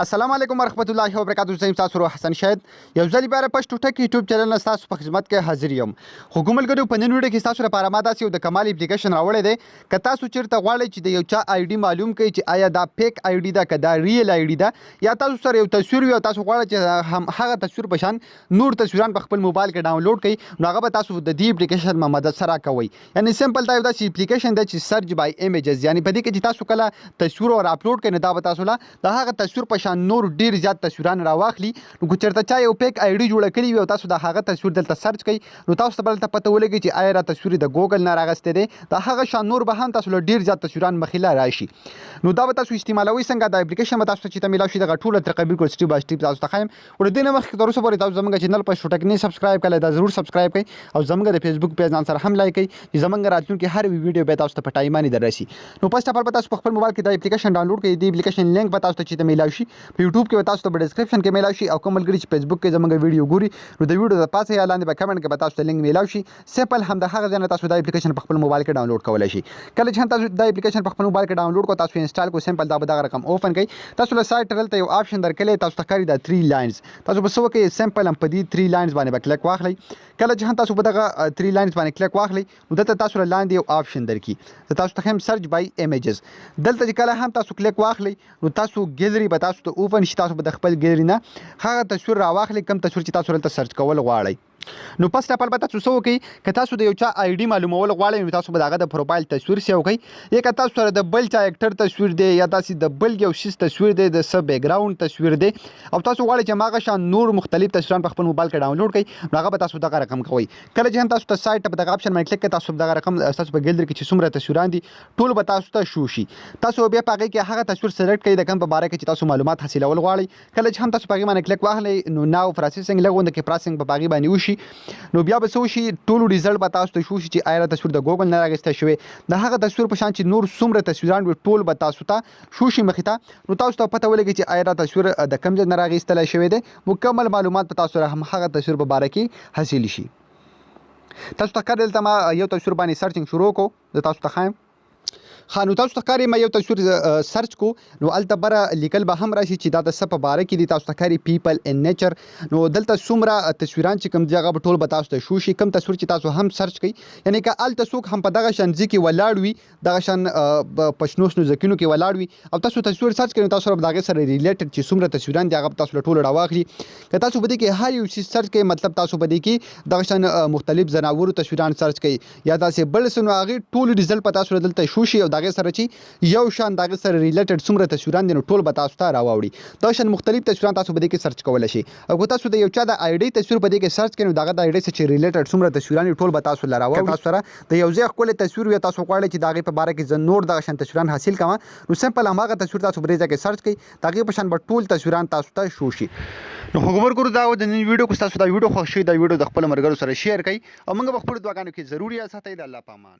السلام علیکم ورحمت الله وبرکاتہ. زه تاسو سره حسن شاهد یو ځل بیا پښتو ټک یوټیوب چینل تاسو په خدمت کې حاضر یم. خو ګملګرو په نن ویډیو کې تاسو لپاره ما داسې یو د کمال اپلیکیشن راوړی دی. که تاسو چیرته غواړئ چې د یو چا آی ډي معلوم کړئ چې آیا دا فیک آی ډي ده که دا ریل آی ډي ده، یا تاسو سره یو تصویر وي او تاسو غواړئ چې هم هغه تصویر په شان نور تصویران په خپل موبایل کې ډاونلوډ کړئ، نو هغه به تاسو د دې اپلیکیشن په مدد سره کوئ. یعنی سمپل دا یو داسې اپلیکیشن دی چې سرچ بای ایمیجز، یعنی په دې کې چې تاسو کله تصویر ور اپلوډ کړئ نو دا به تاسو له د هغه تصویر په شان نور ډیر زیات تصویران راواخلي. نو که چېرته چا یو فیک آی ډي جوړه کړې وي او تاسو د هغه تصویر دلته سرچ کړئ نو تاسو ته به دلته پته ولګي چې آیا را تصویر د ګوګل نه راغستی دی، د هغه شان نور به هم تاسو له ډیر زیات تصویران مخې له راشي. نو دا به تاسو استعمالوئ څنګه، دا اپلیکیشن به تاسو ته چې میلاو شي دغه ټوله طریقه بالکل سټیپ بای سټیپ تاسو ته ښایم. ور دې نه مخکې تر اوسه پورې تاسو زموږ چینل پښتو ټک نه سبسکرایب کړئ، دا ضرور سبسکرایب کړئ او زموږ د فیسبوک پیج ځان سره هم لایک کړئ چې زموږ راتلونکي هر ویډیو به تاسو ته په ټایماني دررسي. نو فرست اف ال به تاسو په خپل موبایل کې دا اپلیکیشن ډاونلوډ کړئ. د اپلیکیشن لینک به تاسو ته چې میلاو شي په یوټیوب کې به تاسو ته په ډسکرپشن کې میلاو شي، او کوم ملګري چې فیسبوک کې زموږ ویډیو ګوري نو د ویډیو د پاسه یا لاندې به کمنټ کې به تاسو ته لینک میلاو شي. سمپل هم د هغه ځای نه تاسو دا اپلیکیشن په خپل موبایل کې ډاونلوډ کولی شي. کله چې هم تاسو دا اپلیکیشن په خپل موبایل کې ډاونلوډ کړئ، تاسو انسټال کړئ، سمپل دا به دغه رقم اوپن کړئ. تاسو له سایټ دلته یو آپشن درکړی، تاسو ته ښکاري دا 3 لاینز. تاسو به څه وکړئ، سمپل هم په دې 3 لاینز باندې به کلک واخلئ. کله چې هم تاسو په دغه 3 لاینز باندې کلک واخلئ نو دلته تاسو له لاندې یو آپشن درکړي، زه تاسو ته ښیم سرچ بای ایمیجز. دلته چې کله هم تاسو کلک واخلئ نو تاسو ګیلري به تاسو ته اوپن شي. تاسو به د خپل ګیلري نه هغه تصویر راواخلئ کوم تصویر چې تاسو دلته سرچ کول غواړئ. نو فرست اف ال به تاسو څه وکړئ، که تاسو د یو چا آی ډي معلومول غواړئ نو تاسو به د هغه د پروفایل تصویر سیو کړئ، یا که تاسو سره د بل چا اکټر تصویر دی یا داسې د بل یو شیز تصویر دی، د څه بیکګراوند تصویر دی، او تاسو غواړئ چې هماغه شان نور مختلف تصویران په خپل موبایل کې ډاونلوډ کړئ نو هغه به تاسو دغه رقم کوئ. کله چې هم تاسو ته سایټ په دغه آپشن باندې کلیک کړئ، تاسو دغه رقم تاسو په ګیلري کې چې څومره تصویران دي ټول به تاسو ته شو شي. تاسو بیا په هغې کې هغه تصویر سلیکټ کړئ د کوم په باره کې چې تاسو معلومات حاصلول غواړئ. کله چې هم تاسو په هغې باندې کلیک واخلئ نو ناو پروسیسنګ لږ غونډه کې پروسیسنګ په هغې باندې وشي، نو بیا به څه وشي، ټول ریزلټ به تاسو ته شو شي چې آیا تصویر د ګوګل نه راغستی شوی، د هغه تصویر په شان چې نور څومره تصویران وي ټول به تاسو ته شو شي مخې ته. نو تاسو ته پته ولګي چې آیا تصویر د کوم ځای نه راغستلی شوی دی. مکمل معلومات په تاسو سره هم هغه تصویر په باره کې حاصل شي. تاسو ته ښکاري دلته ما یو تصویر باندې سرچنګ شروع کړو، زه تاسو ته ښایم. نو تاسو ته ښکاري ما یو تصویر سرچ کو نو هلته بره لیکل به هم راشي چې دا د څه په باره کې دي. تاسو ته ښکاري پیپل ان نیچر، نو دلته څومره تصویران چې کوم دي هغه به ټول به تاسو ته شو شي. کوم تصویر چې تاسو هم سرچ کړئ، یعنی که هلته څوک هم په دغه شان ځای کې ولاړ وي، دغه شان په شنو شنو ځایونو کې ولاړ وي او تاسو تصویر سرچ کړئ نو تاسو به د هغې سره ریلیټډ چې څومره تصویران دي هغه به تاسو له ټولو راواخلي. که تاسو په دې کې هر یو شي سرچ کړئ، مطلب تاسو په دې کې دغه شان مختلف ځناورو تصویران سرچ کړئ یا داسې بل څه، نو هغې ټول ریزلټ به تاسو دلته شو شي او د هغې سره چې یو شان د هغې سره ریلیټډ څومره تصویران دي نو ټول به تاسو ته راواوړي. دا شان مختلف تصویران تاسو په دې کې سرچ کولی شئ. او که تاسو د یو چا د آی ډي تصویر په دې کې سرچ کړئ نو د هغه د آی ډي سره چې ریلیټډ څومره تصویران دي ټول به تاسو له راواوړي. تاسو سره د یو ځای ښکلی تصویر وي، تاسو غواړئ چې د هغې په باره کې زه نور دغه شان تصویران حاصل کړم نو سمپل هماغه تصویر تاسو په دې ځای کې سرچ کړئ، د هغې په شان به ټول تصویران تاسو ته شو شي. نو خو ګورو دا د نن ویډیو که تاسو دا ویډیو خوښ شي دا ویډیو د خپلو ملګرو سره شیر کړئ او موږ به خپلو دعاګانو کې ضرور یاد ساتئ. د الله په امان.